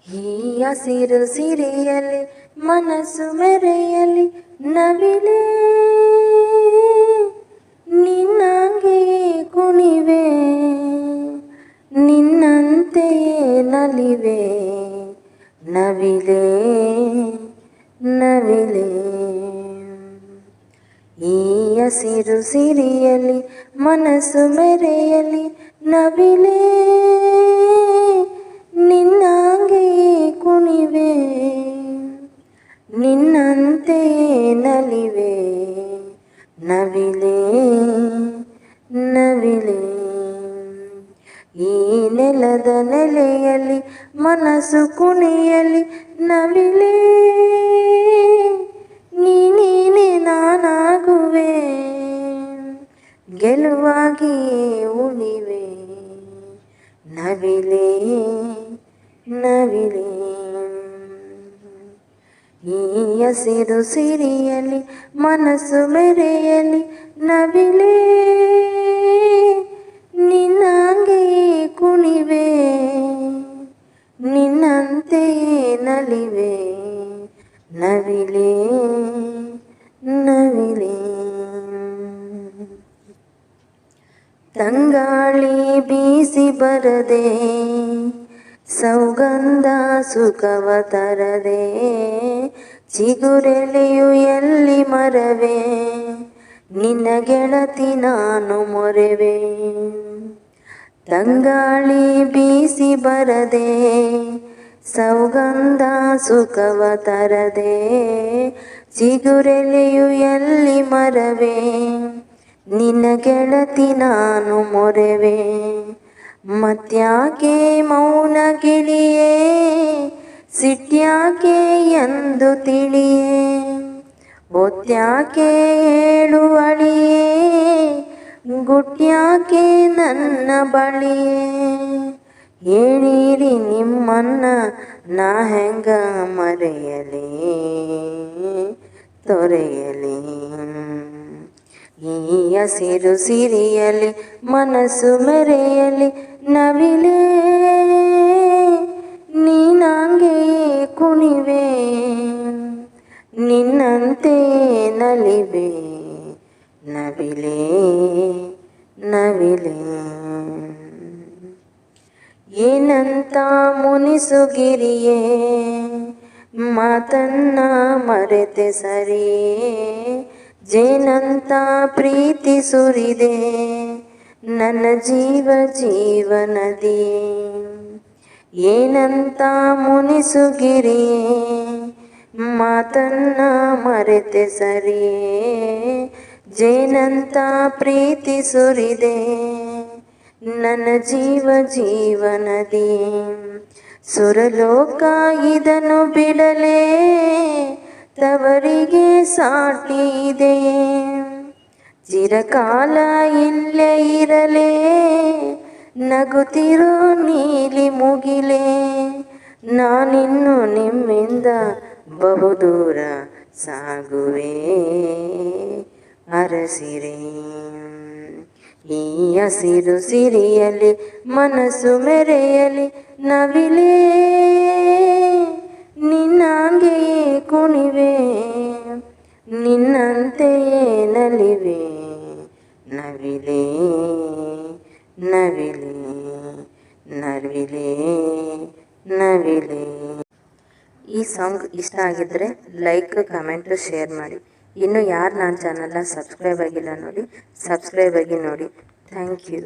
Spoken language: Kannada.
ಈ ಹಸಿರು ಸಿರಿಯಲಿ ಮನಸ್ಸು ಮೆರೆಯಲಿ ನವಿಲೆ ನಿನ್ನಂಗೆಯೇ ಕುಣಿವೆ ನಿನ್ನಂತೆಯೇ ನಲಿವೆ ನವಿಲೆ ನವಿಲೆ ಈ ಹಸಿರು ಸಿರಿಯಲಿ ಮನಸ್ಸು ಮೆರೆಯಲಿ ನವಿಲೆ ನಿನ್ನಂಗೆಯೇ ಕುಣಿವೆ ನಿನ್ನಂತೆಯೇ ನಲಿವೆ ನವಿಲೆ ನವಿಲೆ ಈ ನೆಲದ ನೆಲೆಯಲ್ಲಿ ಮನಸ್ಸು ಕುಣಿಯಲಿ ನವಿಲೆ ನೀನೇ ನಾನಾಗುವೆ ಗೆಲುವಾಗಿ ಉಳಿವೆ ನವಿಲೆ ನವಿಲೆ ಈ ಹಸಿರು ಸಿರಿಯಲಿ ಮನಸ್ಸು ಮೆರೆಯಲಿ ನವಿಲೆ ನಿನ್ನಂಗೆಯೇ ಕುಣಿವೆ ನಿನ್ನಂತೆಯೇ ನಲಿವೆ ನವಿಲೆ ನವಿಲೆ ತಂಗಾಳಿ ಬೀಸಿ ಬರದೆ ಸೌಗಂಧ ಸುಖವ ತರದೆ ಚಿಗುರೆಲೆಯು ಎಲ್ಲಿ ಮರವೆ ನಿನ್ನ ಗೆಳತಿ ನಾನು ಮೊರೆವೆ ತಂಗಾಳಿ ಬೀಸಿ ಬರದೆ ಸೌಗಂಧ ಸುಖವ ತರದೆ ಚಿಗುರೆಲೆಯು ಎಲ್ಲಿ ಮರವೆ ನಿನ್ನ ಗೆಳತಿ ನಾನು ಮೊರೆವೆ ಮತ್ಯಾಕೆ ಮೌನ ಗಿಳಿಯೇ ಸಿಟ್ಯಾಕೆ ಎಂದು ತಿಳಿಯೇ ಒತ್ಯಾಕೆ ಹೇಳುವಳಿಯೇ ಗುಟ್ಯಾಕೆ ನನ್ನ ಬಳಿಯೇ ಹೇಳಿರಿ ನಿಮ್ಮನ್ನ ನಾ ಹೆಂಗ ಮರೆಯಲಿ ತೊರೆಯಲಿ ಈ ಹಸಿರು ಸಿರಿಯಲಿ ಮನಸ್ಸು ಮೆರೆಯಲಿ ನವಿಲೆ ನೀನಂಗೆಯೇ ಕುಣಿವೆ ನಿನ್ನಂತೆಯೇ ನಲಿವೆ ನವಿಲೆ ನವಿಲೆ ಏನಂತ ಮುನಿಸುಗಿರಿಯೇ ಮಾತನ್ನ ಮರೆತೆ ಸರಿಯೇ ಜೇನಂತ ಪ್ರೀತಿ ಸುರಿದೆ ನನ್ನ ಜೀವ ಜೀವನದಿಯೇ ಏನಂತ ಮುನಿಸುಗಿರಿಯೇ ಮಾತನ್ನ ಮರೆತೆ ಸರಿಯೇ ಜೇನಂತ ಪ್ರೀತಿ ಸುರಿದೆ ನನ್ನ ಜೀವ ಜೀವನದಿಯೇ ಸುರಲೋಕ ಇದನ್ನು ಬಿಡಲೇ ತವರಿಗೆ ಸಾಟಿ ಇದೆಯೇ ಚಿರಕಾಲ ಇಲ್ಲೇ ಇರಲೇ ನಗುತ್ತಿರೋ ನೀಲಿ ಮುಗಿಲೇ ನಾನಿನ್ನು ನಿಮ್ಮಿಂದ ಬಹುದೂರ ಸಾಗುವೆ ಅರಸಿರೆ ಈ ಹಸಿರು ಸಿರಿಯಲಿ ಮನಸ್ಸು ಮೆರೆಯಲಿ ನವಿಲೆ ನಿನ್ನಂಗೆಯೇ ಕುಣಿವೆ ನಿನ್ನಂತೆಯೇ ನಲಿವೆ ನವಿಲೆ ನವಿಲೆ ನವಿಲೆ ನವಿಲೆ ಈ ಸಾಂಗ್ ಇಷ್ಟ ಆಗಿದ್ರೆ ಲೈಕ್ ಕಮೆಂಟ್ ಶೇರ್ ಮಾಡಿ. ಇನ್ನು ಯಾರು ನನ್ನ ಚಾನಲ್ನ ಸಬ್ಸ್ಕ್ರೈಬ್ ಆಗಿಲ್ಲ ನೋಡಿ, ಸಬ್ಸ್ಕ್ರೈಬ್ ಆಗಿ ನೋಡಿ. Thank you.